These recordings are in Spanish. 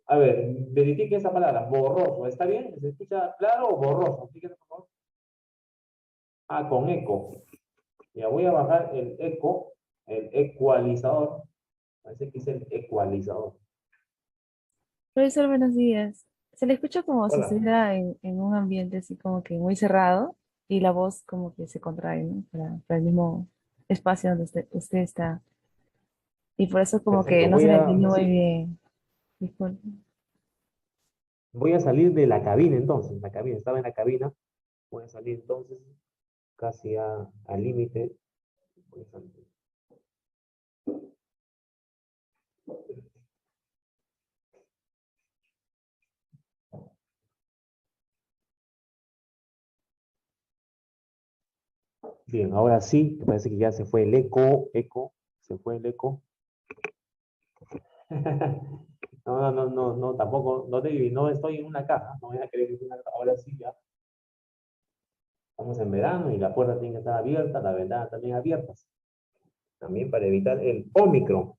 A ver, verifique esa palabra, borroso. ¿Está bien? ¿Se escucha claro o borroso? Fíjese, por favor. Ah, con eco. Ya voy a bajar el eco, el ecualizador. Parece que es el ecualizador. Profesor, buenos días. Se le escucha como si Hola. estuviera en un ambiente así como que muy cerrado y la voz como que se contrae, ¿no? Para el mismo espacio donde usted está. Y por eso como que Perfecto. no se Voy le a, entiende muy sí, bien. Disculpe. voy a salir de la cabina entonces. La cabina, estaba en la cabina. Voy a salir entonces casi al límite. Voy a salir. Bien, ahora sí, parece que ya se fue el eco, se fue el eco. No, tampoco, no estoy en una caja, no voy a creer que es una caja. Ahora sí ya, estamos en verano y la puerta tiene que estar abierta, la ventana también abiertas, también para evitar el Omicron.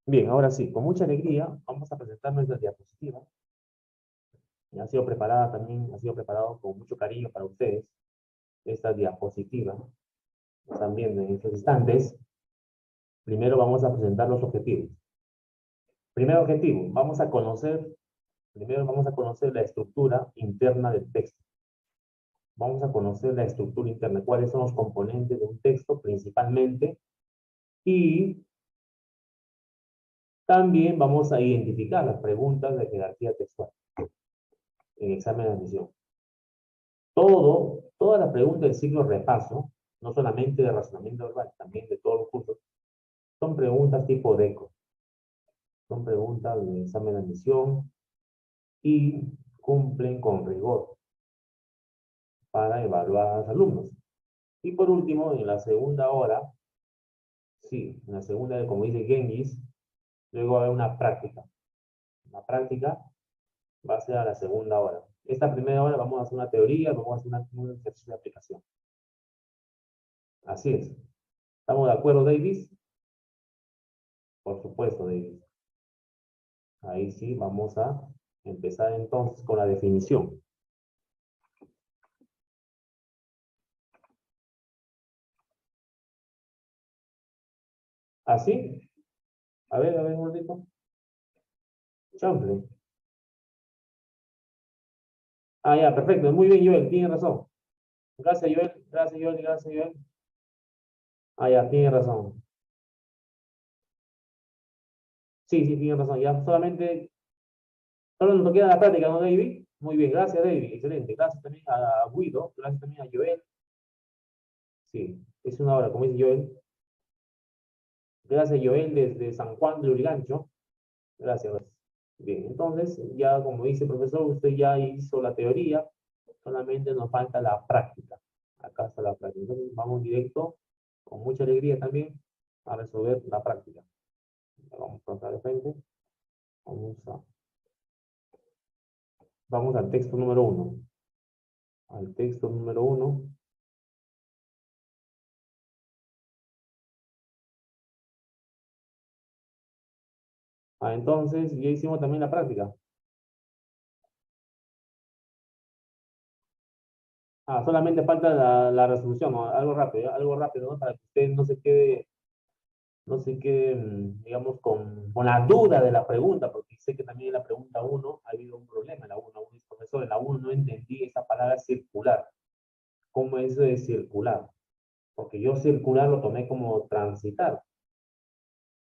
Bien, ahora sí, con mucha alegría vamos a presentar nuestra diapositiva. Ha sido preparada también, ha sido preparado con mucho cariño para ustedes esta diapositiva. Están viendo en estos instantes. Primero vamos a presentar los objetivos. Primer objetivo, primero vamos a conocer la estructura interna del texto. Vamos a conocer la estructura interna, cuáles son los componentes de un texto principalmente, y también vamos a identificar las preguntas de jerarquía textual en examen de admisión. Todas las preguntas del ciclo repaso, no solamente de razonamiento verbal, también de todos los cursos, son preguntas tipo DECO, son preguntas de examen de admisión y cumplen con rigor para evaluar a los alumnos. Y por último, en la segunda hora, sí, en la segunda, como dice Genghis, luego va a haber una práctica. La práctica va a ser a la segunda hora. Esta primera hora vamos a hacer una teoría, vamos a hacer un ejercicio de aplicación. Así es. ¿Estamos de acuerdo, Davis? Por supuesto, Davis. Ahí sí, vamos a empezar entonces con la definición. ¿Así? A ver, un momentito. Chample. Ah, ya, perfecto. Muy bien, Joel, tiene razón. Gracias, Joel. Gracias, Joel. Gracias, Joel. Ah, ya, tiene razón. Sí, sí, tiene razón. Ya solamente, solo nos queda la práctica, ¿no, David? Muy bien, gracias, David. Excelente. Gracias también a Guido. Gracias también a Joel. Sí, es una hora, como dice Joel. Gracias, Joel, desde San Juan de Lurigancho. Gracias, gracias. Bien, entonces, ya como dice el profesor, usted ya hizo la teoría, solamente nos falta la práctica. Acá está la práctica. Entonces, vamos directo, con mucha alegría también, a resolver la práctica. Vamos a pasar de frente. Vamos, a, vamos al texto número uno. Al texto número uno. Ah, entonces, ya hicimos también la práctica. Ah, solamente falta la resolución, ¿no? Algo rápido, ¿no? Para que usted no se quede, digamos, con la duda de la pregunta, porque sé que también en la pregunta uno ha habido un problema en la 1. Dice, profesor, en la 1 no entendí esa palabra circular. ¿Cómo es eso de circular? Porque yo circular lo tomé como transitar,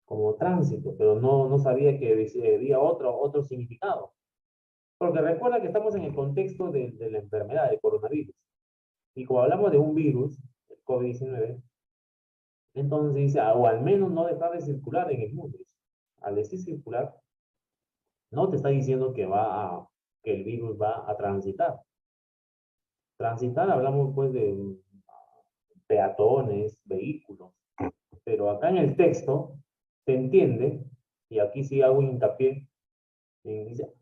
como tránsito, pero no sabía que había otro significado. Porque recuerda que estamos en el contexto de la enfermedad, del coronavirus. Y como hablamos de un virus, el COVID-19, entonces dice, o al menos no dejar de circular en el mundo. Al decir circular, no te está diciendo que el virus va a transitar. Transitar, hablamos pues de peatones, vehículos, pero acá en el texto se entiende, y aquí sí hago hincapié, dice,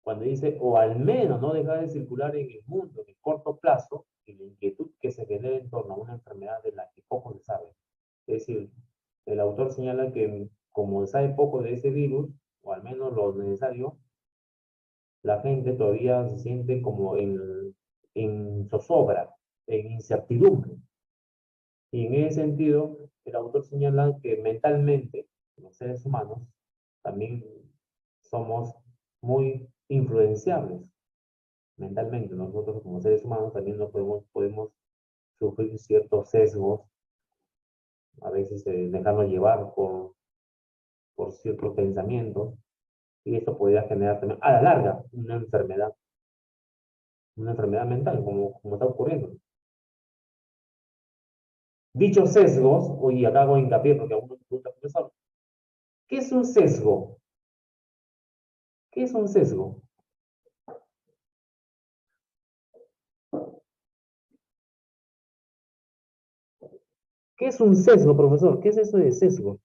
cuando dice, o al menos no dejar de circular en el mundo en el corto plazo, enfermedad de la que poco se sabe. Es decir, el autor señala que como sabe poco de ese virus, o al menos lo necesario, la gente todavía se siente como en zozobra, en incertidumbre. Y en ese sentido, el autor señala que mentalmente, los seres humanos, también somos muy influenciables. Mentalmente, nosotros como seres humanos también no podemos sufrir ciertos sesgos, a veces dejarnos llevar por ciertos pensamientos, y esto podría generar también, a la larga, una enfermedad mental, como está ocurriendo. Dichos sesgos, oye, acá hago hincapié porque aún no me pregunta, profesor, ¿qué es un sesgo? ¿Qué es un sesgo? ¿Qué es un sesgo, profesor? ¿Qué es eso de sesgo?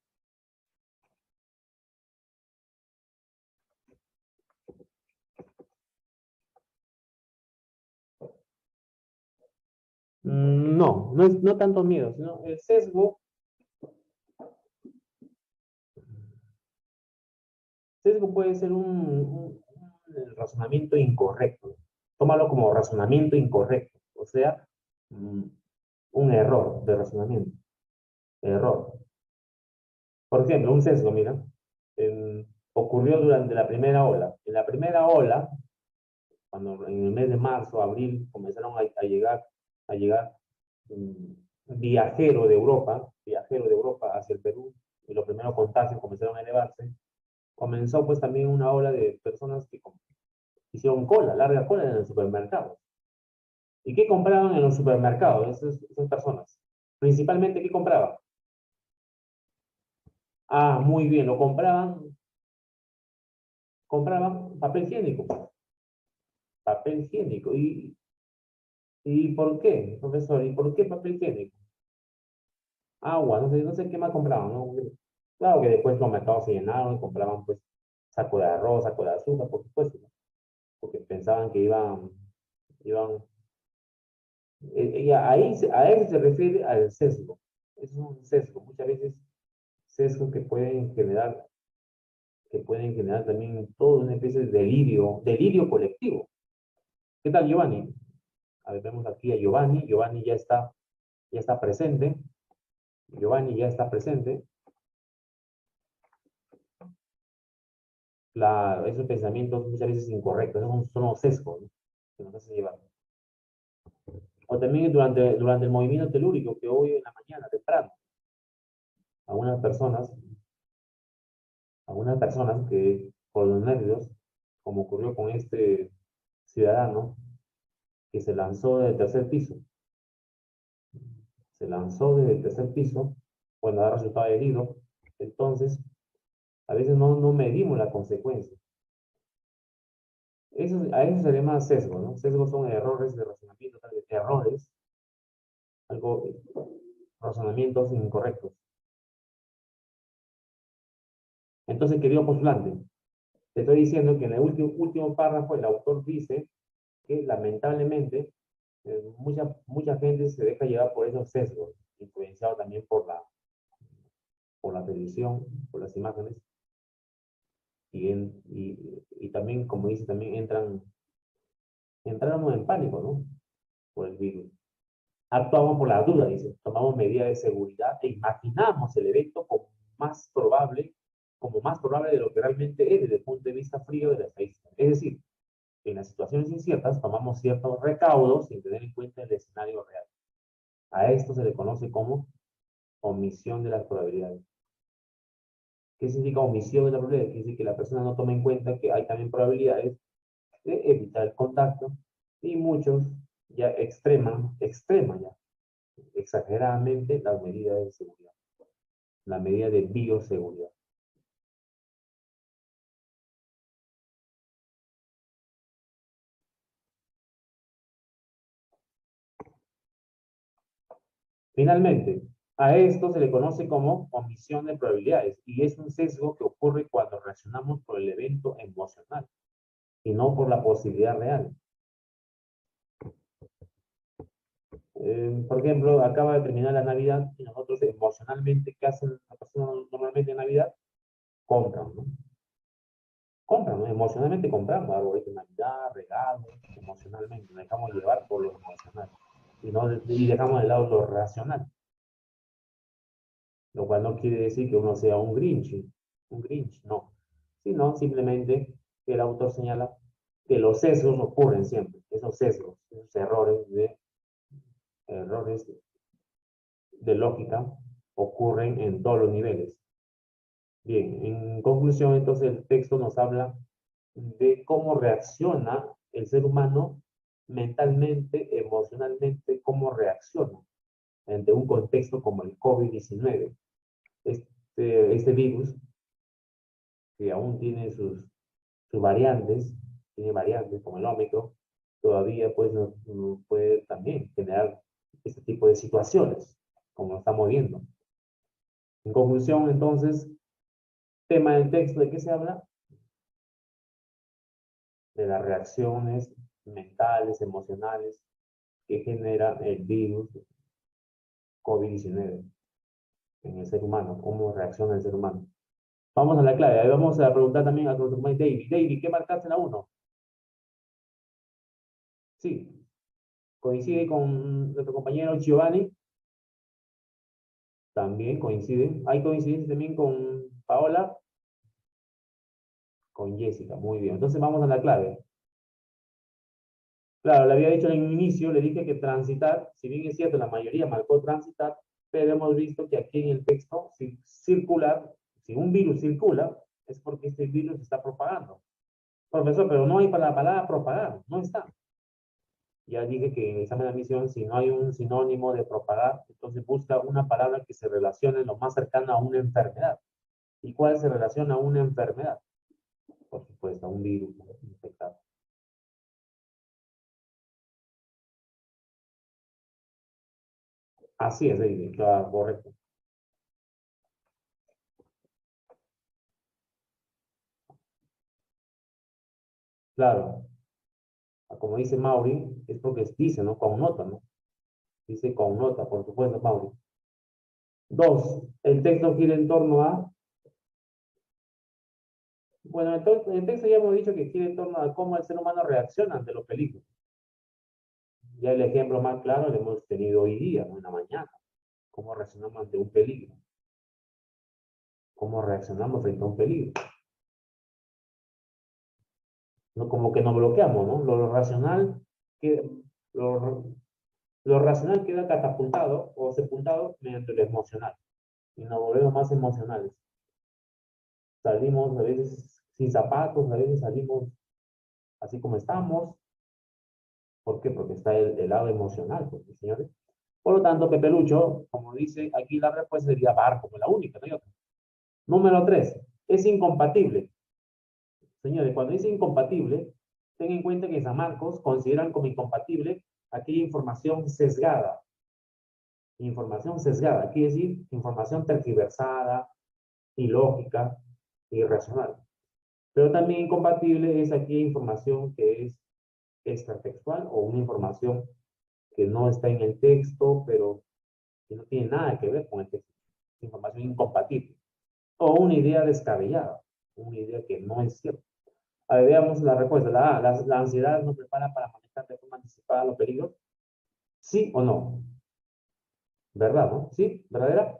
No tanto miedo, sino el sesgo puede ser un razonamiento incorrecto. Tómalo como razonamiento incorrecto, o sea, un error de razonamiento. Error. Por ejemplo, un sesgo, mira, ocurrió durante la primera ola. En la primera ola, cuando en el mes de marzo, abril, comenzaron a llegar viajero de Europa hacia el Perú, y los primeros contagios comenzaron a elevarse, comenzó pues también una ola de personas que hicieron cola, larga cola en el supermercado. ¿Y qué compraban en los supermercados esas personas? Principalmente, ¿qué compraban? Ah, muy bien, compraban papel higiénico. Papel higiénico. ¿Y por qué, profesor? ¿Y por qué papel higiénico? Agua, no sé qué más compraban, ¿no? Claro que después los mercados se llenaron y compraban pues saco de arroz, saco de azúcar, por supuesto, ¿no? Porque pensaban que iban, y a eso se refiere al sesgo. Es un sesgo, muchas veces sesgos que pueden generar también toda una especie de delirio colectivo. ¿Qué tal, Giovanni? A ver, vemos aquí a Giovanni. Giovanni ya está presente. Giovanni ya está presente. Esos pensamientos muchas veces incorrectos, esos son los sesgos, ¿no? Que nos hacen llevar. O también durante el movimiento telúrico que hoy en la mañana, temprano, algunas personas, algunas personas que por los nervios, como ocurrió con este ciudadano que se lanzó desde el tercer piso, bueno, ha resultado herido, entonces a veces no medimos la consecuencia. A eso se le llama sesgo, ¿no? Sesgos son errores de razonamiento, errores, algo, razonamientos incorrectos. Entonces, querido postulante, te estoy diciendo que en el último párrafo el autor dice que lamentablemente mucha gente se deja llevar por esos sesgos, influenciado también por la televisión, por las imágenes, y también, como dice, también entramos en pánico, ¿no? Por el virus. Actuamos por la duda, dice, tomamos medidas de seguridad e imaginamos el evento como más probable de lo que realmente es desde el punto de vista frío de la estadística. Es decir, en las situaciones inciertas tomamos ciertos recaudos sin tener en cuenta el escenario real. A esto se le conoce como omisión de las probabilidades. ¿Qué significa omisión de la probabilidad? Quiere decir que la persona no toma en cuenta que hay también probabilidades de evitar el contacto, y muchos ya extreman ya exageradamente las medidas de seguridad, la medida de bioseguridad. Finalmente, a esto se le conoce como omisión de probabilidades, y es un sesgo que ocurre cuando reaccionamos por el evento emocional y no por la posibilidad real. Por ejemplo, acaba de terminar la Navidad y nosotros emocionalmente, ¿qué hacen las personas normalmente en Navidad? Compran, ¿no? Compran, ¿no? Emocionalmente compramos algo de Navidad, regalos, emocionalmente, nos dejamos llevar por lo emocional y, no, y dejamos de lado lo racional, lo cual no quiere decir que uno sea un Grinch, no, sino simplemente que el autor señala que los sesgos ocurren siempre, esos sesgos, esos errores de lógica ocurren en todos los niveles. Bien, en conclusión, entonces el texto nos habla de cómo reacciona el ser humano mentalmente, emocionalmente, cómo reacciona ante un contexto como el COVID-19. Este virus, que aún tiene sus variantes, tiene variantes como el Ómicron, todavía pues nos puede también generar este tipo de situaciones, como lo estamos viendo. En conclusión, entonces, tema del texto, ¿de qué se habla? De las reacciones mentales, emocionales que genera el virus COVID-19 en el ser humano, cómo reacciona el ser humano. Vamos a la clave, ahí vamos a preguntar también a nuestro compañero David. David, ¿qué marcaste en la 1? Sí, coincide con nuestro compañero Giovanni, también coincide. Hay coincidencia también con Paola, con Jessica, muy bien. Entonces vamos a la clave. Claro, le había dicho en el inicio, le dije que transitar, si bien es cierto, la mayoría marcó transitar, pero hemos visto que aquí en el texto, si circular, si un virus circula, es porque este virus se está propagando. Profesor, pero no hay para la palabra propagar, no está. Ya dije que en el examen de admisión, si no hay un sinónimo de propagar, entonces busca una palabra que se relacione lo más cercana a una enfermedad. ¿Y cuál se relaciona a una enfermedad? Por supuesto, a un virus infectado. Así es, David, claro, correcto. Claro, como dice Mauri, es porque dice, ¿no? Con nota, ¿no? Dice con nota, por supuesto, Mauri. Dos, el texto gira en torno a, bueno, entonces, el texto ya hemos dicho que gira en torno a cómo el ser humano reacciona ante los peligros. Ya el ejemplo más claro lo hemos tenido hoy día, ¿no? En la mañana, cómo reaccionamos ante un peligro, cómo reaccionamos frente a un peligro. ¿No? Como que nos bloqueamos, ¿no? Lo racional, que, lo, lo racional queda catapultado o sepultado mediante lo emocional y nos volvemos más emocionales. Salimos a veces sin zapatos, a veces salimos así como estamos. ¿Por qué? Porque está el lado emocional, pues, señores. Por lo tanto, Pepe Lucho, como dice aquí, la respuesta sería bar como la única, no hay otra. Número 3, es incompatible. Señores, cuando dice incompatible, ten en cuenta que San Marcos consideran como incompatible aquella información sesgada. Información sesgada, quiere decir información tergiversada, ilógica, irracional. Pero también incompatible es aquella información que es extratextual o una información que no está en el texto, pero que no tiene nada que ver con el texto. Información incompatible. O una idea descabellada, una idea que no es cierta. A ver, veamos la respuesta. La A, la ansiedad nos prepara para manejar de forma anticipada los peligros. ¿Sí o no? ¿Verdad, no? ¿Sí? ¿Verdadera?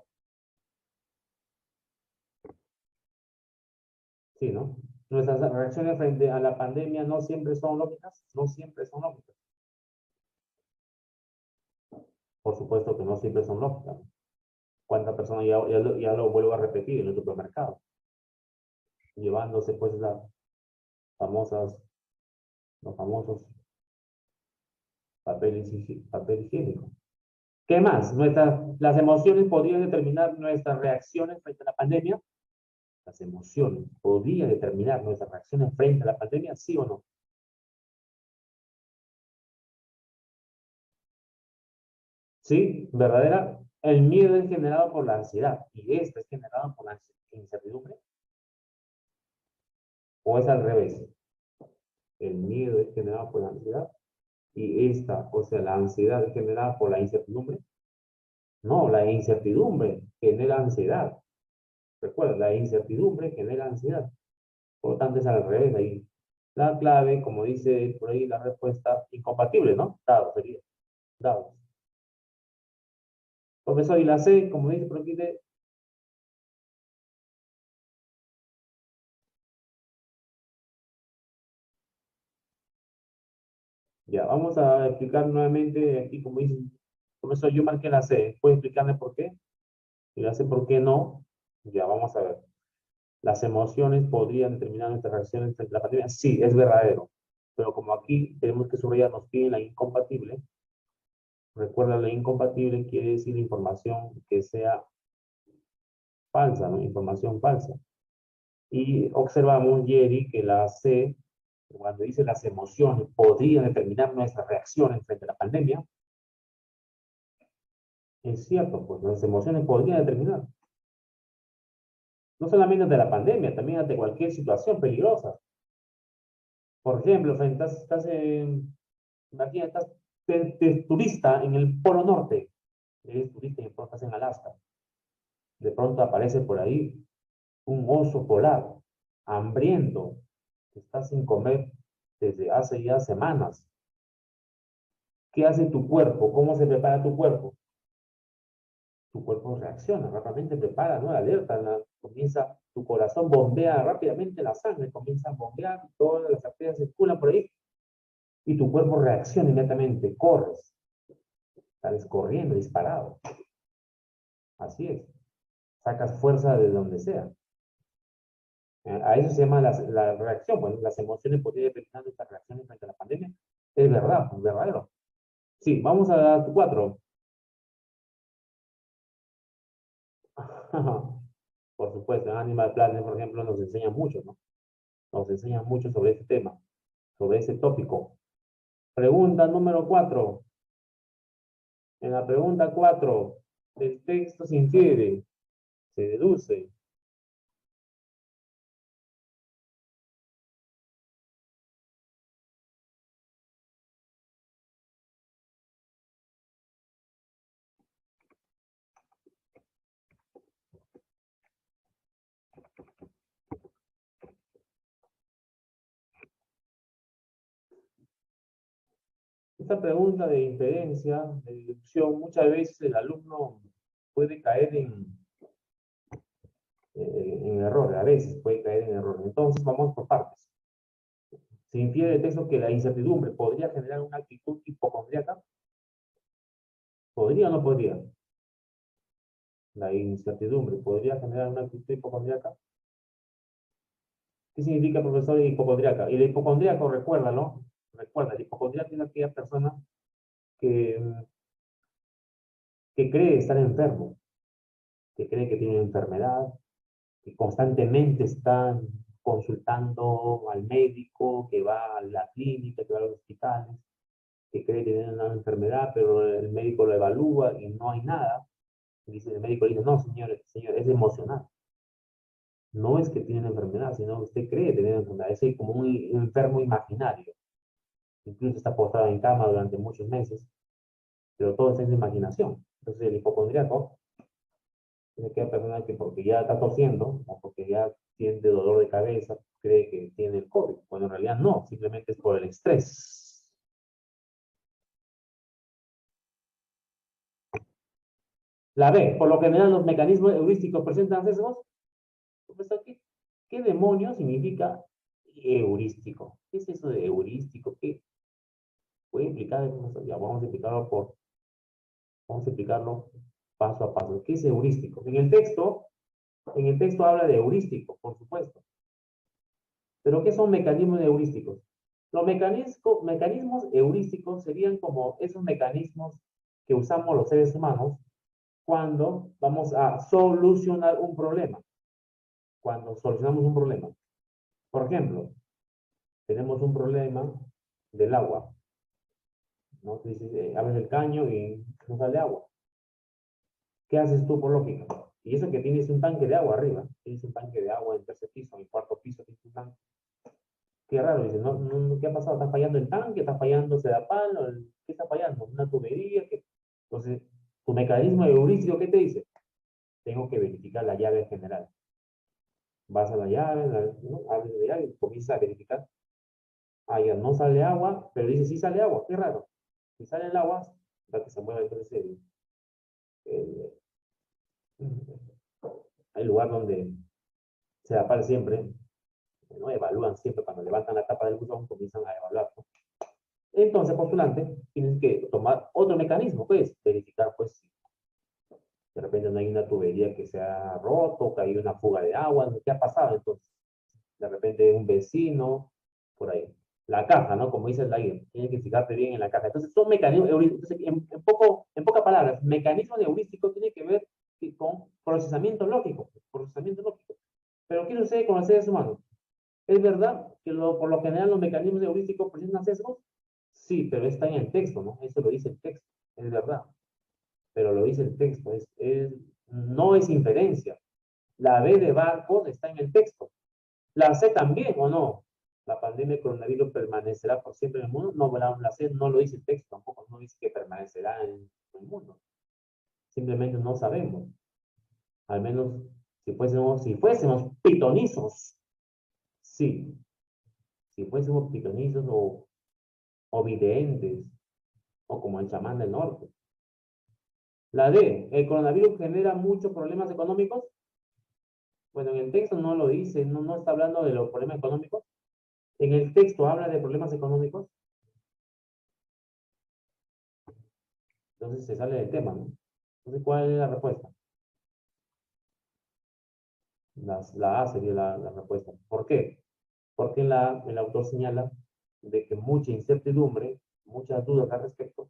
Sí, ¿no? Nuestras reacciones frente a la pandemia no siempre son lógicas, no siempre son lógicas. Por supuesto que no siempre son lógicas. ¿Cuántas personas ya lo vuelvo a repetir en el supermercado? Llevándose pues famosas, los famosos papel higiénico. ¿Qué más? Las emociones podrían determinar nuestras reacciones frente a la pandemia. Las emociones podrían determinar nuestras reacciones frente a la pandemia, ¿sí o no? ¿Sí? ¿Verdadera? El miedo es generado por la ansiedad y esto es generado por la incertidumbre. ¿O es al revés? El miedo es generado por la ansiedad Y esta, o sea, la ansiedad es generada por la incertidumbre. No, la incertidumbre genera ansiedad. Recuerda, la incertidumbre genera ansiedad. Por lo tanto, es al revés ahí. La clave, como dice por ahí la respuesta, incompatible, ¿no? Dado sería. Dado. Profesor, y la C, como dice por aquí, ya, vamos a explicar nuevamente aquí, como dice, profesor, yo marqué la C. ¿Puede explicarme por qué? Y la C, ¿por qué no? Ya, vamos a ver. Las emociones podrían determinar nuestras reacciones frente a la pandemia. Sí, es verdadero. Pero como aquí tenemos que subrayar, nos piden la incompatible. Recuerda, la incompatible quiere decir información que sea falsa, ¿no? Información falsa. Y observamos, Jerry, que la C, cuando dice las emociones podrían determinar nuestras reacciones frente a la pandemia, es cierto, pues las emociones podrían determinar. No solamente de la pandemia, también ante cualquier situación peligrosa. Por ejemplo, imagina, estás de turista en el Polo Norte, eres turista y de pronto estás en Alaska. De pronto aparece por ahí un oso polar, hambriento, que está sin comer desde hace ya semanas. ¿Qué hace tu cuerpo? ¿Cómo se prepara tu cuerpo? Tu cuerpo reacciona, rápidamente prepara, ¿no? Alerta, comienza, tu corazón bombea rápidamente la sangre, comienza a bombear, todas las arterias circulan por ahí y tu cuerpo reacciona inmediatamente, corres, sales corriendo, disparado. Así es, sacas fuerza de donde sea. A eso se llama la reacción. Bueno, las emociones podrían determinar nuestras reacciones frente a la pandemia. Es verdad, es verdadero. Sí, vamos a tu 4. Por supuesto, en Animal Planet, por ejemplo, nos enseña mucho, ¿no? Nos enseña mucho sobre este tema, sobre ese tópico. Pregunta número 4. En la pregunta 4, el texto se infiere, se deduce. Esta pregunta de inferencia, de deducción, muchas veces el alumno puede caer en error, a veces puede caer en error. Entonces, vamos por partes. Se infiere del texto que la incertidumbre podría generar una actitud hipocondríaca. ¿Podría o no podría? La incertidumbre podría generar una actitud hipocondríaca. ¿Qué significa, profesor, hipocondríaca? Y el hipocondríaco, recuérdalo, recuerda, el hipocondríaco es aquella persona que, que cree estar enfermo, que cree que tiene una enfermedad, que constantemente está consultando al médico, que va a la clínica, que va a los hospitales, que cree que tiene una enfermedad, pero el médico lo evalúa y no hay nada. Dice, el médico dice, no, señor, es emocional. No es que tiene una enfermedad, sino que usted cree tener una enfermedad. Es como un enfermo imaginario. Incluso está postrado en cama durante muchos meses, pero todo está en su imaginación. Entonces el hipocondríaco es aquella persona que porque ya está tosiendo o porque ya tiene dolor de cabeza, cree que tiene el COVID, cuando en realidad no, simplemente es por el estrés. La B, por lo general los mecanismos heurísticos presentan sesgos. Profesor, ¿qué demonio significa heurístico? ¿Qué es eso de heurístico? ¿Qué puede implicar? Ya vamos a explicarlo paso a paso. ¿Qué es heurístico? En el texto habla de heurístico, por supuesto. Pero ¿qué son mecanismos heurísticos? Los mecanismos heurísticos serían como esos mecanismos que usamos los seres humanos cuando vamos a solucionar un problema. Cuando solucionamos un problema. Por ejemplo, tenemos un problema del agua, ¿no? Tú dices, abres el caño y no sale agua. ¿Qué haces tú por lógica? Y eso que tienes un tanque de agua arriba, tienes un tanque de agua en el tercer piso, en el cuarto piso tienes un tanque. qué raro, dice, ¿qué ha pasado? ¿Está fallando el tanque? ¿Está fallando Sedapal? ¿Qué está fallando? ¿Una tubería? ¿Qué? Entonces, tu mecanismo heurístico, ¿qué te dice? Tengo que verificar la llave general. Vas a la llave, ¿no? Abres la llave y comienzas a verificar. Ah, ya no sale agua, pero dice sí sale agua, qué raro. Si sale el agua, la que se mueve entonces el, el lugar donde se aparece siempre, ¿no? Evalúan siempre cuando levantan la tapa del buzón, comienzan a evaluar, ¿no? Entonces, postulante, tienes que tomar otro mecanismo, pues, verificar, pues, si de repente no hay una tubería que se ha roto, que hay una fuga de agua, ¿qué ha pasado? Entonces, de repente un vecino, por ahí. La caja, ¿no? Como dice el Laguerre, tienes que fijarte bien en la caja. Entonces, son mecanismos heurísticos. Entonces, en pocas palabras, mecanismo de heurístico tiene que ver con procesamiento lógico. Procesamiento lógico. Pero ¿qué sucede con los seres humanos? ¿Es verdad que por lo general los mecanismos heurísticos presentan sesgos? Sí, pero está en el texto, ¿no? Eso lo dice el texto, es verdad. Pero lo dice el texto, no es inferencia. La B de barcos está en el texto. La C también, ¿o no? La pandemia de coronavirus permanecerá por siempre en el mundo. No, la C no lo dice el texto, tampoco no dice que permanecerá en el mundo. Simplemente no sabemos. Al menos si fuésemos pitonizos, sí. Si fuésemos pitonizos o videntes, o como el chamán del norte. La D, ¿el coronavirus genera muchos problemas económicos? Bueno, en el texto no lo dice, no está hablando de los problemas económicos. En el texto habla de problemas económicos, entonces se sale del tema, ¿no? Entonces, ¿cuál es la respuesta? La A sería la respuesta. ¿Por qué? Porque el autor señala de que mucha incertidumbre, muchas dudas al respecto.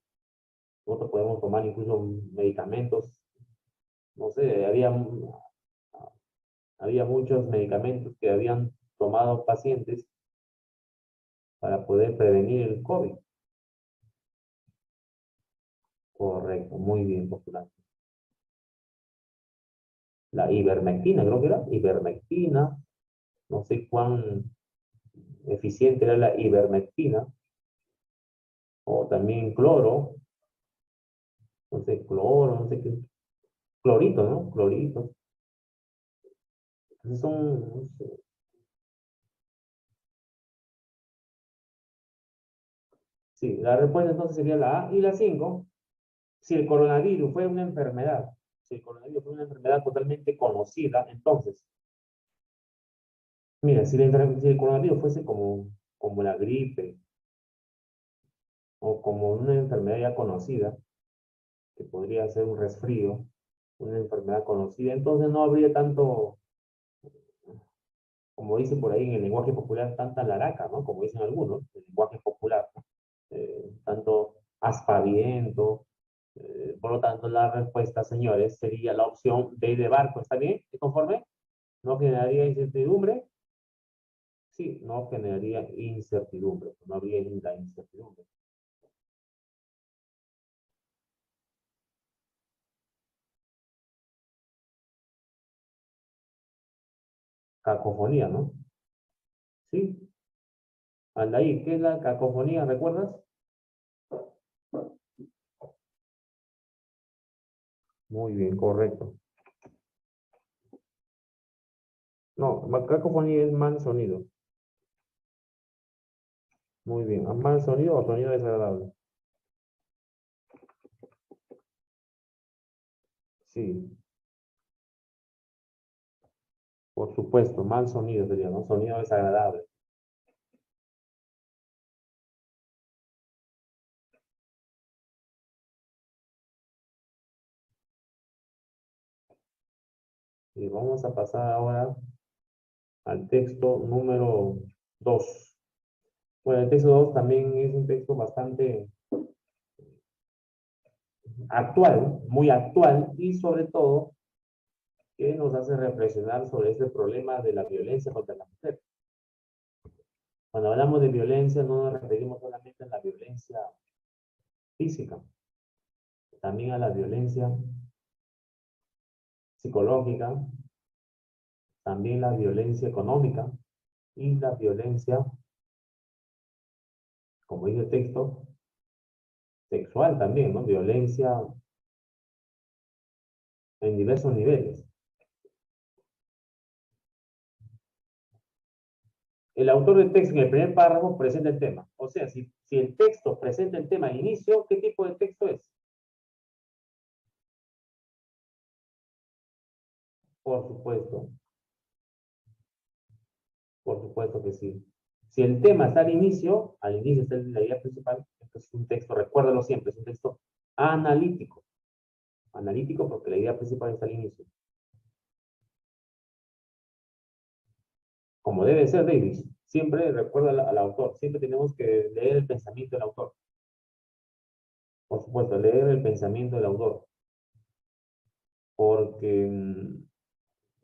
Nosotros podemos tomar incluso medicamentos, no sé, había muchos medicamentos que habían tomado pacientes para poder prevenir el COVID. Correcto, muy bien postulado. La ivermectina, creo que era, ivermectina, no sé cuán eficiente era la ivermectina, o también cloro, no sé, cloro, no sé qué, clorito, ¿no? Clorito. Entonces son, sí, la respuesta entonces sería la A. Y la 5, si el coronavirus fue una enfermedad, si el coronavirus fue una enfermedad totalmente conocida, entonces, mira, si el coronavirus fuese como la gripe o como una enfermedad ya conocida, que podría ser un resfrío, una enfermedad conocida, entonces no habría tanto, como dicen por ahí en el lenguaje popular, tanta laraca, ¿no? Como dicen algunos, el lenguaje popular, ¿no? Tanto aspaviento. Por lo tanto, la respuesta, señores, sería la opción B de barco. ¿Está bien? ¿Te conforme? ¿No generaría incertidumbre? Sí, no generaría incertidumbre. No habría la incertidumbre. Cacofonía, ¿no? Sí. Anda ahí. ¿Qué es la cacofonía? ¿Recuerdas? Muy bien, correcto. No, cacofonía es mal sonido. Muy bien. ¿Mal sonido o sonido desagradable? Sí, por supuesto. Mal sonido sería, ¿no? Sonido desagradable. Y vamos a pasar ahora al texto número 2. Bueno, el texto 2 también es un texto bastante actual, muy actual, y sobre todo que nos hace reflexionar sobre este problema de la violencia contra la mujer. Cuando hablamos de violencia no nos referimos solamente a la violencia física, también a la violencia psicológica, también la violencia económica y la violencia como dice el texto, sexual también, ¿no? Violencia en diversos niveles. El autor del texto en el primer párrafo presenta el tema. O sea, si el texto presenta el tema al inicio, ¿qué tipo de texto es? Por supuesto, por supuesto que sí. Si el tema está al inicio está la idea principal, entonces es un texto, recuérdalo siempre, es un texto analítico. Analítico porque la idea principal está al inicio. Como debe ser, Davis. Siempre recuerda al autor, siempre tenemos que leer el pensamiento del autor. Por supuesto, leer el pensamiento del autor. Porque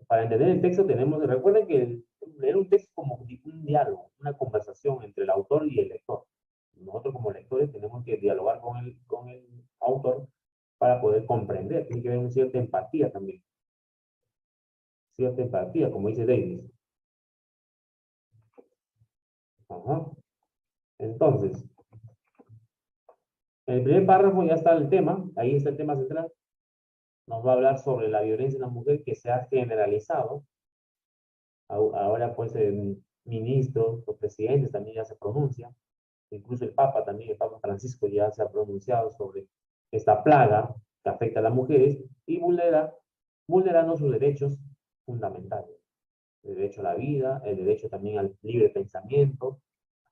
para entender el texto recuerden que leer un texto como un diálogo, una conversación entre el autor y el lector. Nosotros como lectores tenemos que dialogar con el autor para poder comprender. Tiene que haber una cierta empatía también. Cierta empatía, como dice Davis. Ajá. Entonces, en el primer párrafo ya está el tema, ahí está el tema central. Nos va a hablar sobre la violencia en la mujer que se ha generalizado. Ahora, pues, ministros o presidentes también ya se pronuncian. Incluso el Papa también, el Papa Francisco ya se ha pronunciado sobre esta plaga que afecta a las mujeres y vulnerando sus derechos fundamentales. El derecho a la vida, el derecho también al libre pensamiento,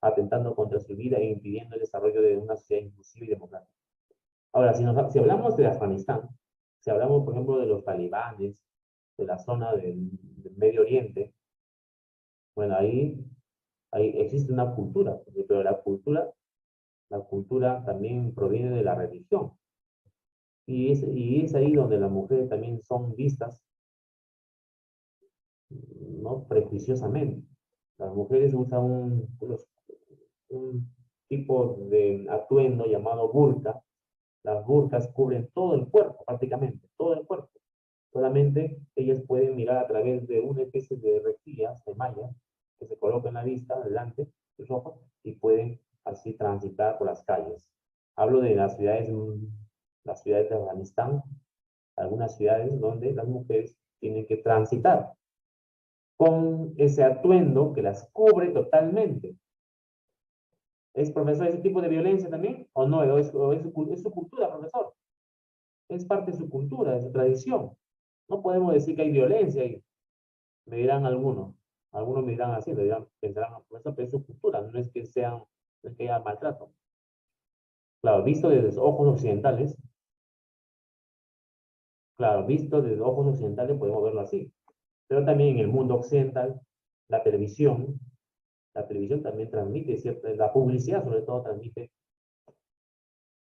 atentando contra su vida e impidiendo el desarrollo de una sociedad inclusiva y democrática. Ahora, si hablamos de Afganistán, si hablamos, por ejemplo, de los talibanes, de la zona del Medio Oriente, bueno, ahí existe una cultura, pero la cultura también proviene de la religión. Y es ahí donde las mujeres también son vistas, ¿no? Prejuiciosamente. Las mujeres usan un tipo de atuendo llamado burka. Las burkas cubren todo el cuerpo, prácticamente, todo el cuerpo. Solamente ellas pueden mirar a través de una especie de rejillas, de mallas, que se coloca en la vista, delante de sus ojos, y pueden así transitar por las calles. Hablo de las ciudades de Afganistán, algunas ciudades donde las mujeres tienen que transitar con ese atuendo que las cubre totalmente. ¿Es, profesor, ese tipo de violencia también? ¿O no? Es su cultura, profesor? Es parte de su cultura, de su tradición. No podemos decir que hay violencia ahí. Me dirán algunos me dirán así, pensarán, profesor, pero es su cultura, no es que haya maltrato. Claro, visto desde los ojos occidentales, claro, visto desde los ojos occidentales podemos verlo así. Pero también en el mundo occidental, la televisión, la televisión también transmite, ¿cierto? La publicidad sobre todo transmite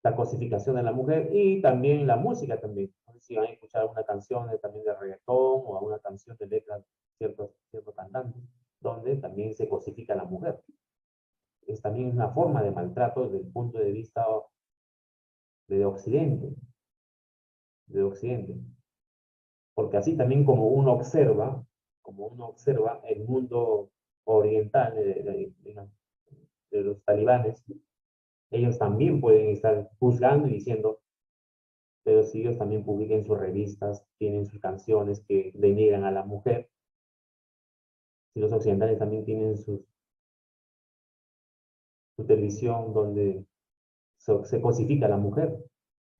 la cosificación de la mujer y también la música también. No sé si van a escuchar una canción también de reggaetón o alguna canción de letras ciertos cantantes, donde también se cosifica a la mujer. Es también una forma de maltrato desde el punto de vista de Occidente, de Occidente. Porque así también como uno observa el mundo oriental de los talibanes, ellos también pueden estar juzgando y diciendo, pero si ellos también publican sus revistas, tienen sus canciones que denigran a la mujer, si los occidentales también tienen su televisión donde se cosifica a la mujer,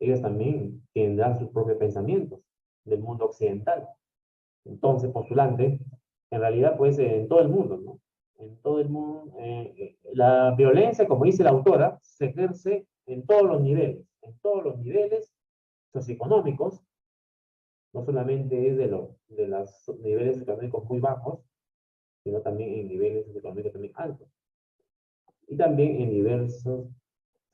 ellos también tendrán sus propios pensamientos del mundo occidental. Entonces, postulante, en realidad, pues en todo el mundo, ¿no? En todo el mundo, la violencia, como dice la autora, se ejerce en todos los niveles socioeconómicos, no solamente es de los niveles económicos muy bajos, sino también en niveles económicos también altos. Y también en diversas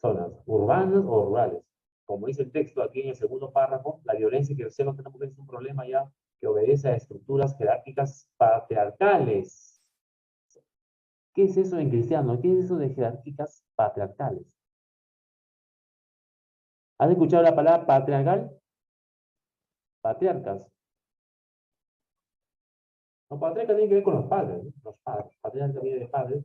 zonas, urbanas o rurales. Como dice el texto aquí en el segundo párrafo, la violencia que observa que es un problema ya que obedece a estructuras jerárquicas patriarcales. ¿Qué es eso en cristiano? ¿Qué es eso de jerárquicas patriarcales? ¿Has escuchado la palabra patriarcal? Patriarcas. No, patriarca tiene que ver con los padres, ¿no? Los padres. Patriarca viene de padres,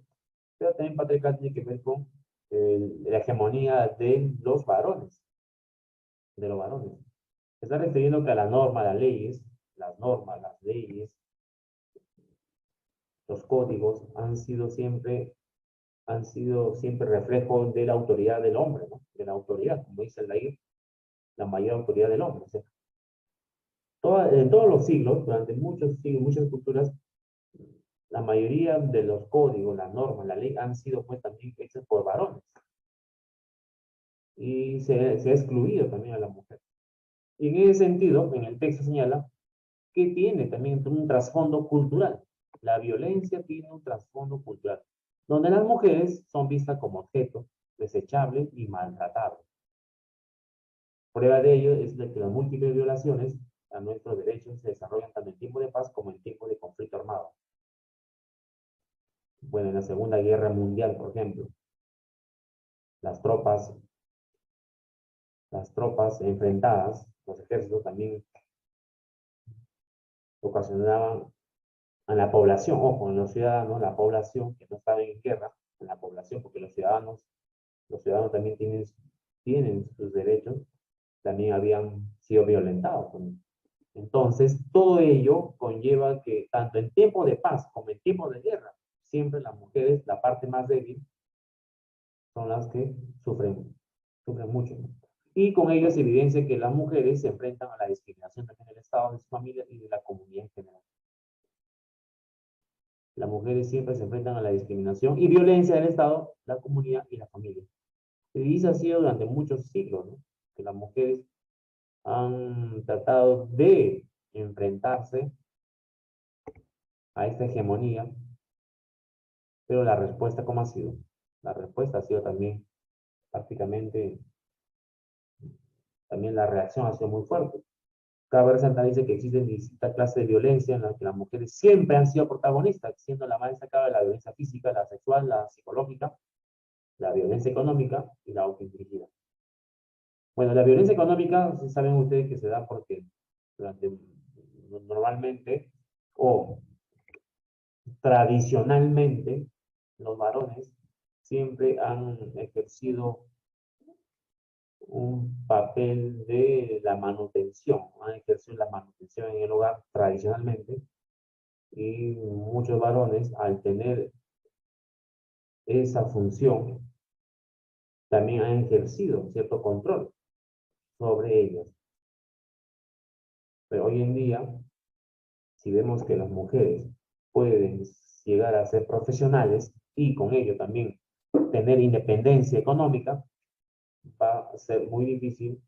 pero también patriarcal tiene que ver con la hegemonía de los varones, de los varones. Se está refiriendo que a la norma, las leyes, las normas, las leyes, los códigos han sido siempre reflejo de la autoridad del hombre, ¿no? De la autoridad, como dice el Lair, la mayor autoridad del hombre. O sea, en todos los siglos, durante muchos siglos, muchas culturas, la mayoría de los códigos, las normas, la ley han sido pues también hechas por varones. Y se ha excluido también a la mujer. Y en ese sentido, en el texto señala que tiene también un trasfondo cultural. La violencia tiene un trasfondo cultural, donde las mujeres son vistas como objetos desechables y maltratables. Prueba de ello es de que las múltiples violaciones a nuestros derechos se desarrollan tanto en tiempo de paz como en tiempo de conflicto armado. Bueno, en la Segunda Guerra Mundial, por ejemplo, las tropas enfrentadas, los ejércitos también ocasionaban a la población, ojo, en los ciudadanos, la población que no estaba en guerra, en la población, porque los ciudadanos también tienen sus derechos, también habían sido violentados. Entonces, todo ello conlleva que tanto en tiempo de paz como en tiempo de guerra, siempre las mujeres, la parte más débil, son las que sufren mucho. Y con ello se evidencia que las mujeres se enfrentan a la discriminación también del Estado, de su familia y de la comunidad en general. Las mujeres siempre se enfrentan a la discriminación y violencia del Estado, la comunidad y la familia. Y eso ha sido durante muchos siglos, ¿no? Que las mujeres han tratado de enfrentarse a esta hegemonía, pero la respuesta, ¿cómo ha sido? La respuesta ha sido también prácticamente, también la reacción ha sido muy fuerte. Cabe resaltar, dice que existen distintas clases de violencia en las que las mujeres siempre han sido protagonistas, siendo la más destacada la violencia física, la sexual, la psicológica, la violencia económica y la autoinfligida. Bueno, la violencia económica, saben ustedes que se da porque normalmente o tradicionalmente los varones siempre han ejercido un papel de la manutención, han ejercido la manutención en el hogar tradicionalmente y muchos varones al tener esa función también han ejercido cierto control sobre ellos. Pero hoy en día, si vemos que las mujeres pueden llegar a ser profesionales y con ello también tener independencia económica, va a ser muy difícil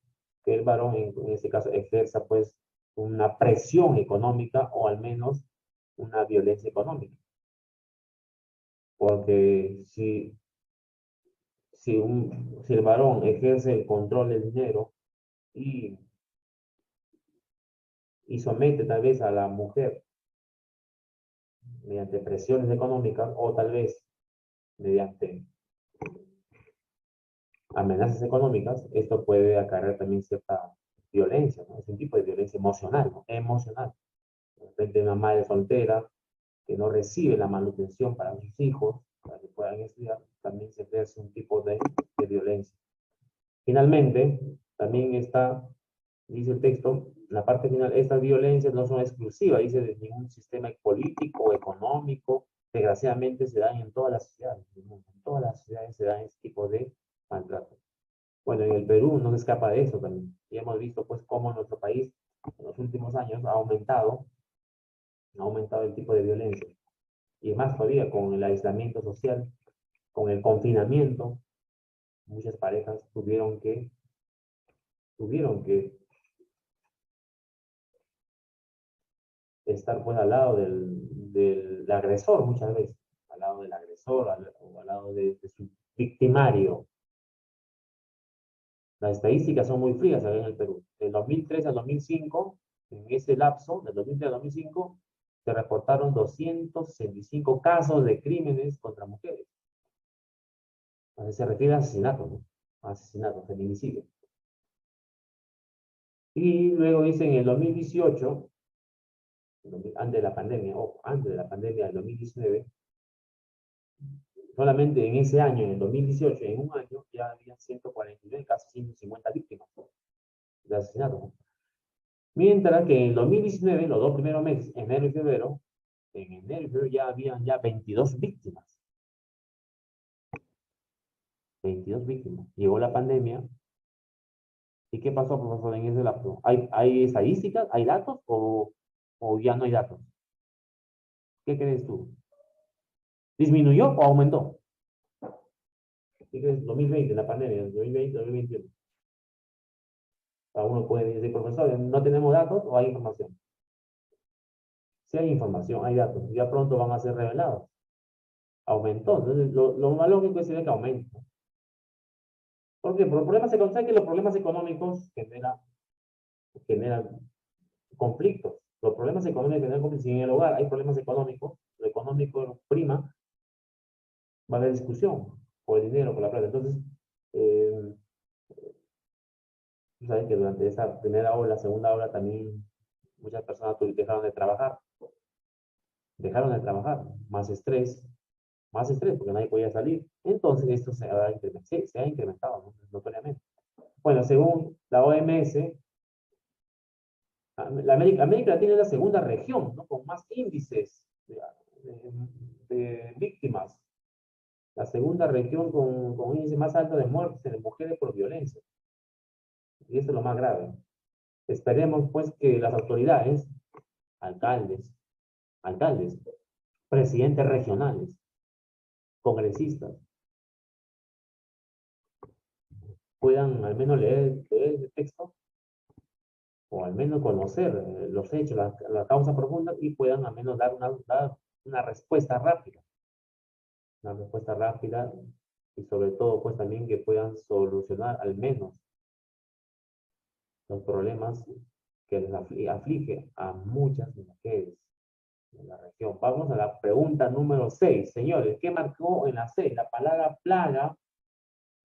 que el varón en este caso ejerza pues una presión económica o al menos una violencia económica. Porque si el varón ejerce el control del dinero y, y somete tal vez a la mujer mediante presiones económicas o tal vez mediante amenazas económicas, esto puede acarrear también cierta violencia, ¿no? Es un tipo de violencia emocional, ¿no? Emocional. De repente una madre soltera que no recibe la manutención para sus hijos, para que puedan estudiar, también se ejerce un tipo de violencia. Finalmente, también está, dice el texto, en la parte final, estas violencias no son exclusivas, dice, de ningún sistema político o económico, desgraciadamente se dan en todas las sociedades, en todas las sociedades se dan este tipo de maltrato. Bueno, en el Perú no se escapa de eso también. Y hemos visto pues cómo en nuestro país en los últimos años ha aumentado el tipo de violencia. Y más todavía con el aislamiento social, con el confinamiento, muchas parejas tuvieron que estar pues al lado del agresor muchas veces, al lado del agresor o al lado de su victimario. Las estadísticas son muy frías acá en el Perú. Del 2003 al 2005, en ese lapso, del 2003 al 2005, se reportaron 265 casos de crímenes contra mujeres. Se refiere a asesinato, ¿no? Asesinato, feminicidio. Y luego dice en el 2018, antes de la pandemia, o antes de la pandemia del 2019, Solamente en ese año, en el 2018, en un año, ya había 149, casi 150 víctimas de asesinato. Mientras que en el 2019, los dos primeros meses, enero y febrero, en enero y febrero ya habían ya 22 víctimas. 22 víctimas. Llegó la pandemia. ¿Y qué pasó, profesor, en ese lapso? ¿Hay estadísticas? ¿Hay datos? ¿O ya no hay datos? ¿Qué crees tú? ¿Disminuyó o aumentó? ¿Qué crees? 2020, la pandemia, 2020, 2021. Uno puede decir, profesor, ¿no tenemos datos o hay información? Si hay información, hay datos. Ya pronto van a ser revelados. Aumentó. Entonces, lo más lógico es decir que aumenta. ¿Por qué? Por los problemas económicos, ¿sabes que los problemas económicos generan conflictos? Los problemas económicos generan conflictos. Si en el hogar hay problemas económicos, lo económico prima, va a haber discusión por el dinero, por la plata. Entonces, eh, sabes que durante esa primera ola, segunda ola, también muchas personas dejaron de trabajar, más estrés, porque nadie podía salir. Entonces, esto se ha incrementado, ¿no? Notoriamente. Bueno, según la OMS, América Latina es la segunda región, ¿no? Con más índices de víctimas. La segunda región con índice más alto de muertes de mujeres por violencia. Y eso es lo más grave. Esperemos, pues, que las autoridades, alcaldes, alcaldes, presidentes regionales, congresistas, puedan al menos leer el texto o al menos conocer los hechos, la causa profunda y puedan al menos dar una una respuesta rápida y sobre todo pues también que puedan solucionar al menos los problemas que les aflige a muchas mujeres de la región. Vamos a la pregunta número 6. Señores, ¿qué marcó en la 6? La palabra plaga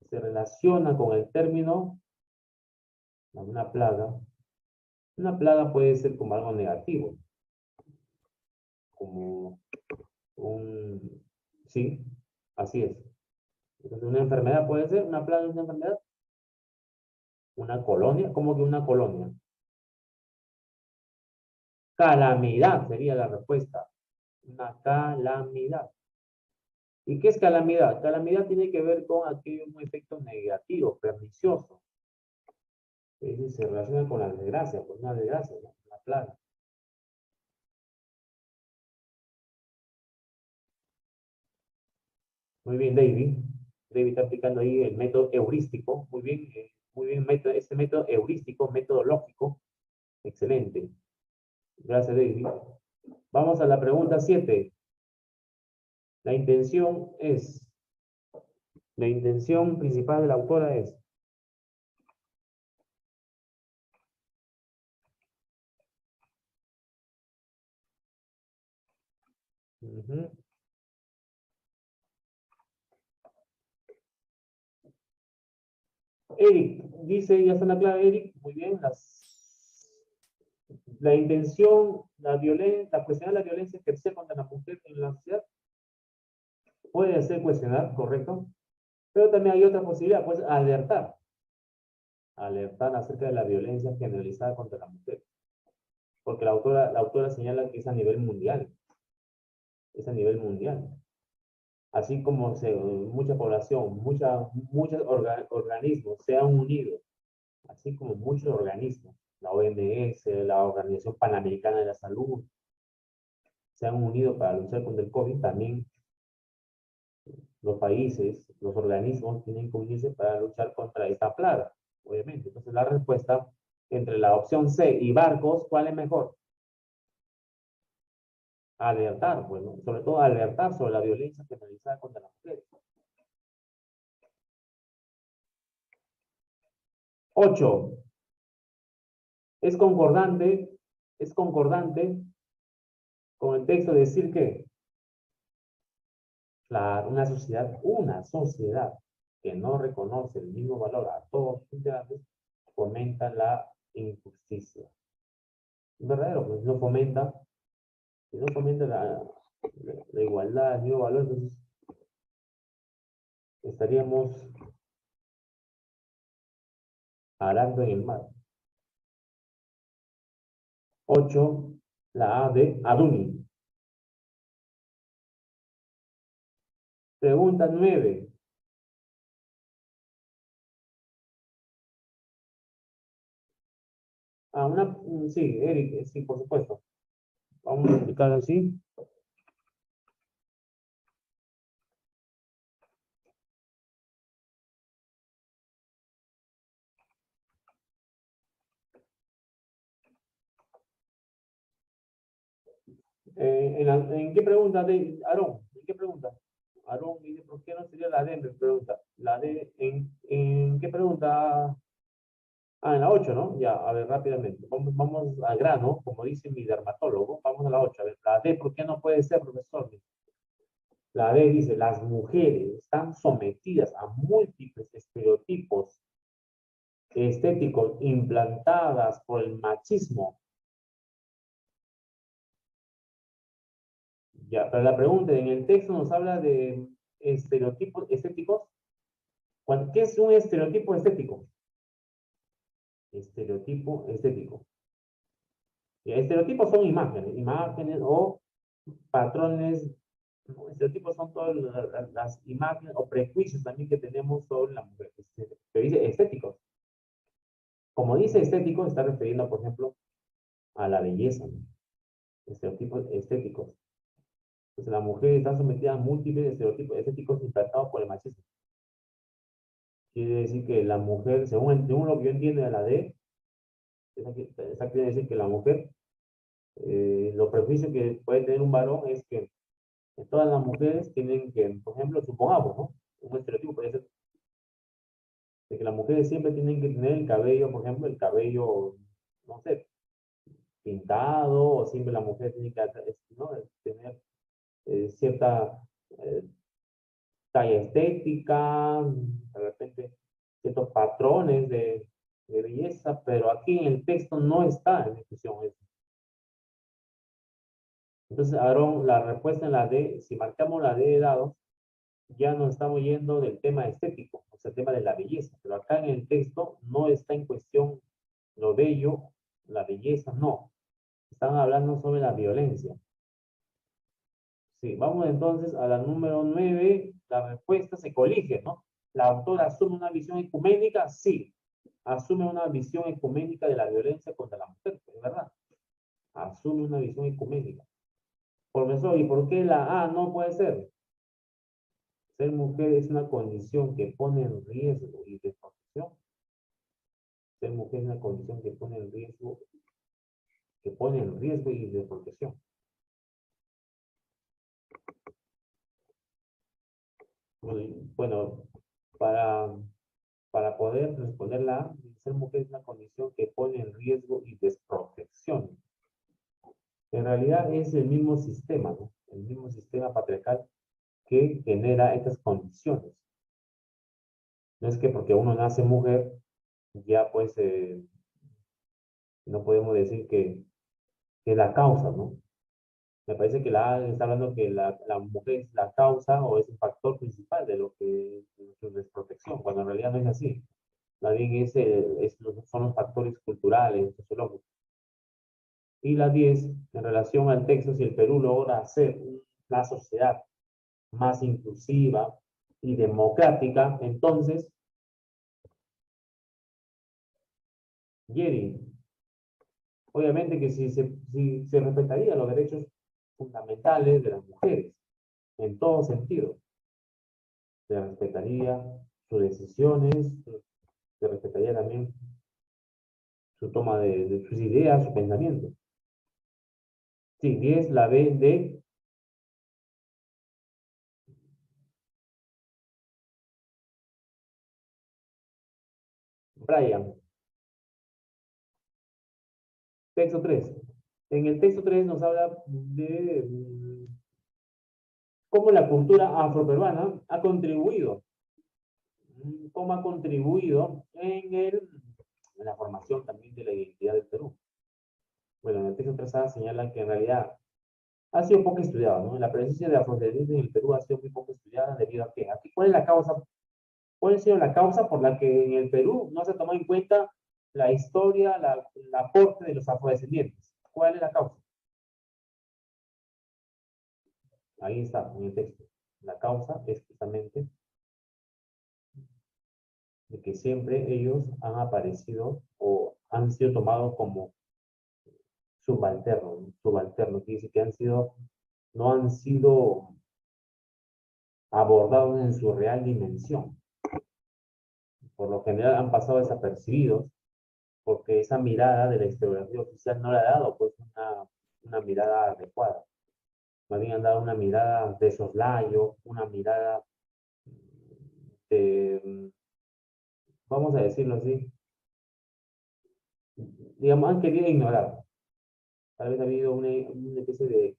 se relaciona con el término, una plaga. Una plaga puede ser como algo negativo, como un, sí, así es. Entonces, una enfermedad puede ser, una plaga es una enfermedad, una colonia, ¿cómo que una colonia? Calamidad sería la respuesta. Una calamidad. ¿Y qué es calamidad? Calamidad tiene que ver con aquello, un efecto negativo, pernicioso. Es decir, se relaciona con la desgracia, con una desgracia, ¿no? Una plaga. Muy bien, David. David está aplicando ahí el método heurístico. Muy bien, este método heurístico, metodológico. Excelente. Gracias, David. Vamos a la pregunta 7. La intención es, la intención principal de la autora es, ujú. Eric, dice, ya está la clave, Eric, muy bien, la intención, la violencia, la cuestión de la violencia ejercida contra la mujer en la sociedad puede ser cuestionar, correcto, pero también hay otra posibilidad, pues alertar acerca de la violencia generalizada contra la mujer, porque la autora señala que es a nivel mundial, así como mucha población, muchos organismos se han unido, así como muchos organismos, la OMS, la Organización Panamericana de la Salud, se han unido para luchar contra el COVID, también los países, los organismos tienen que unirse para luchar contra esta plaga, obviamente. Entonces la respuesta entre la opción C y barcos, ¿cuál es mejor? Alertar, bueno, sobre todo alertar sobre la violencia generalizada contra las mujeres. 8. Es concordante, es concordante con el texto decir que una sociedad que no reconoce el mismo valor a todos sus integrantes fomenta la injusticia. Verdadero, pues no fomenta la igualdad, el mismo valor, entonces estaríamos arando en el mar. 8, la A de Aduni. Pregunta 9. Sí, Eric, sí, por supuesto. Vamos a explicar así. ¿En qué pregunta, Aarón? ¿En qué pregunta? Aarón dice, ¿por qué no sería la D? Me pregunta. La D, ¿en qué pregunta? En la 8, ¿no? Ya, a ver, rápidamente. Vamos al grano, como dice mi dermatólogo. Vamos a la 8. A ver, la D, ¿por qué no puede ser, profesor? La D dice, las mujeres están sometidas a múltiples estereotipos estéticos implantadas por el machismo. Ya, pero la pregunta, en el texto nos habla de estereotipos estéticos. ¿Qué es un estereotipo estético? Estereotipo estético. Y estereotipos son imágenes o patrones. ¿No? Estereotipos son todas las imágenes o prejuicios también que tenemos sobre la mujer. Pero dice estéticos. Como dice estético, está refiriendo, por ejemplo, a la belleza, ¿no? Estereotipos estéticos. Entonces, la mujer está sometida a múltiples estereotipos estéticos implantados por el machismo. Quiere decir que la mujer, según lo que yo entiendo de la D, esa quiere decir que la mujer, los prejuicios que puede tener un varón es que todas las mujeres tienen que, por ejemplo, supongamos, ¿no? Un estereotipo puede ser de que las mujeres siempre tienen que tener el cabello, por ejemplo, el cabello, no sé, pintado, o siempre la mujer tiene que, ¿no? Tener cierta talla estética, de repente ciertos patrones de belleza, pero aquí en el texto no está en discusión eso. Entonces, Aarón, la respuesta en la D, si marcamos la D de dados, ya nos estamos yendo del tema estético, o sea, el tema de la belleza, pero acá en el texto no está en cuestión lo bello, la belleza, no. Están hablando sobre la violencia. Sí, vamos entonces a la número 9. La respuesta se colige, ¿no? ¿La autora asume una visión ecuménica? Sí. Asume una visión ecuménica de la violencia contra la mujer, es verdad. Asume una visión ecuménica. Profesor, ¿y por qué la A no puede ser? Ser mujer es una condición que pone en riesgo y desprotección. Ser mujer es una condición que pone en riesgo y desprotección. Bueno, para poder responderla, ser mujer es una condición que pone en riesgo y desprotección. En realidad es el mismo sistema, ¿no? El mismo sistema patriarcal que genera estas condiciones. No es que porque uno nace mujer, ya pues no podemos decir que la causa, ¿no? Me parece que la está hablando que la mujer es la causa o es el factor principal de lo que de su desprotección, cuando en realidad no es así. Más bien son los factores culturales, sociológicos. Y la 10, en relación al texto, si el Perú logra hacer una sociedad más inclusiva y democrática, entonces, Jerry, obviamente que si se respetarían los derechos fundamentales de las mujeres, en todo sentido, se respetaría sus decisiones, se respetaría también su toma de sus ideas, su pensamiento. Sí, 10, la B de Brian. Texto 3. En el texto 3 nos habla de cómo la cultura afroperuana ha contribuido, cómo ha contribuido en la formación también de la identidad del Perú. Bueno, en el texto 3A señalan que en realidad ha sido poco estudiado, ¿no? La presencia de afrodescendientes en el Perú ha sido muy poco estudiada debido a que, ¿cuál es la causa ¿Cuál ha sido la causa por la que en el Perú no se tomó en cuenta la historia, el aporte de los afrodescendientes? ¿Cuál es la causa? Ahí está, en el texto. La causa es justamente de que siempre ellos han aparecido o han sido tomados como subalternos, subalternos, quiere decir que no han sido abordados en su real dimensión. Por lo general han pasado desapercibidos porque esa mirada de la historiografía oficial no le ha dado pues una mirada adecuada. Más bien han dado una mirada de soslayo, una mirada de, vamos a decirlo así, digamos, han querido ignorar. Tal vez ha habido una especie de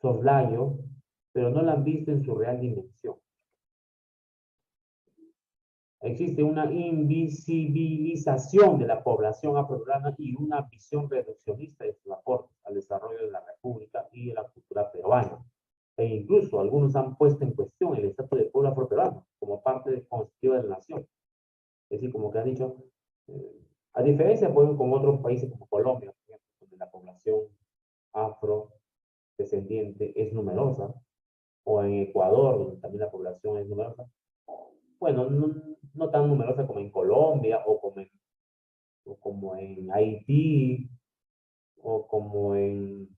soslayo, pero no la han visto en su real dimensión. Existe una invisibilización de la población afroperuana y una visión reduccionista de sus aportes al desarrollo de la República y de la cultura peruana. E incluso algunos han puesto en cuestión el estatus del pueblo afroperuano como parte constitutiva de la nación. Es decir, como que han dicho, a diferencia pues, con otros países como Colombia, por ejemplo, donde la población afrodescendiente es numerosa, o en Ecuador, donde también la población es numerosa, bueno, no tan numerosa como en Colombia o como en Haití o como en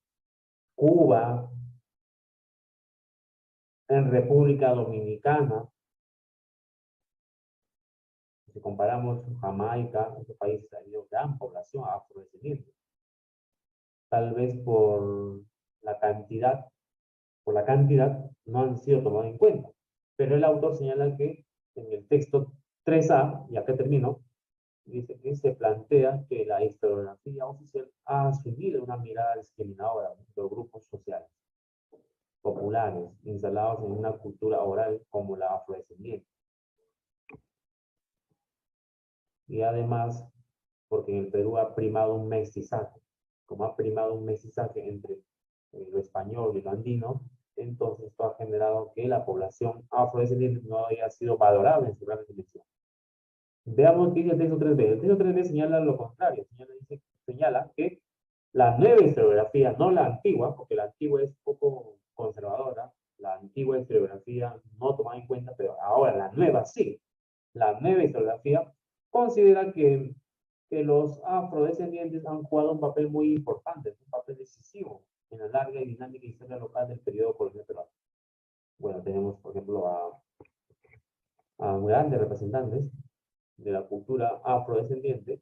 Cuba, en República Dominicana. Si comparamos Jamaica, estos países ha habido gran población afrodescendiente. Tal vez la cantidad, por la cantidad no han sido tomados en cuenta. Pero el autor señala que en el texto 3A, y acá termino, dice que se plantea que la historiografía oficial ha asumido una mirada discriminadora de los grupos sociales populares instalados en una cultura oral como la afrodescendiente. Y además, porque en el Perú ha primado un mestizaje, como ha primado un mestizaje entre lo español y lo andino, entonces esto ha generado que la población afrodescendiente no haya sido valorada en su gran dimensión. Veamos qué dice el texto 3B. El texto 3B señala lo contrario, señala que la nueva historiografía, no la antigua, porque la antigua es poco conservadora, la antigua historiografía no tomada en cuenta, pero ahora la nueva sí. La nueva historiografía considera que los afrodescendientes han jugado un papel muy importante, un papel decisivo en la larga y dinámica historia local del periodo colonial peruano. Bueno, tenemos, por ejemplo, a grandes representantes de la cultura afrodescendiente,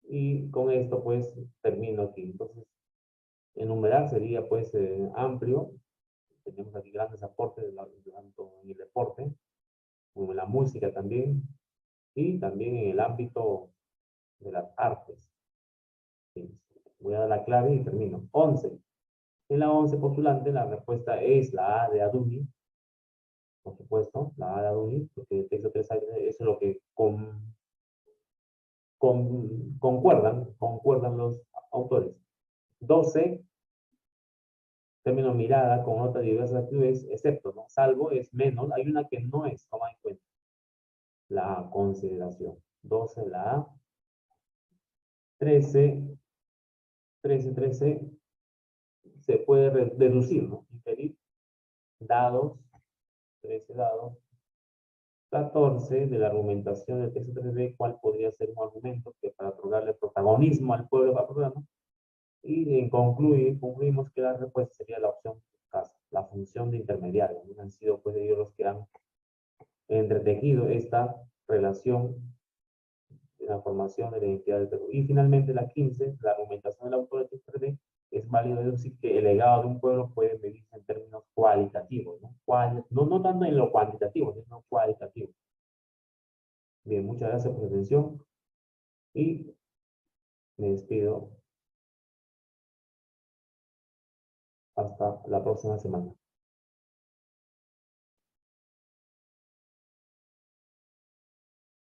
y con esto pues termino aquí. Entonces, enumerar sería pues amplio. Tenemos aquí grandes aportes tanto en el deporte como en la música también, y también en el ámbito de las artes. Sí. Voy a dar la clave y termino. 11. En la 11 postulante la respuesta es la A de Aduni, por supuesto, la A de Aduni, porque el texto 3 es lo que concuerdan los autores. 12, término mirada con otras diversas actitudes, excepto, ¿no? Salvo es menos, hay una que no es tomada en cuenta. La consideración. 12, la A. 13, 13, se puede deducir, ¿no? Inferir dados, 13 dados. 14, de la argumentación del texto 3B, cuál podría ser un argumento que para otorgarle protagonismo al pueblo afroperuano. Y concluimos que la respuesta sería la opción casa, la función de intermediario. Han sido pues ellos los que han entretejido esta relación de la formación de la identidad del Perú. Y finalmente la 15, la argumentación del autor del texto 3B, es válido deducir que el legado de un pueblo puede medirse en términos cualitativos, ¿no? No tanto en lo cuantitativo, sino cualitativo. Bien, muchas gracias por su atención y me despido hasta la próxima semana.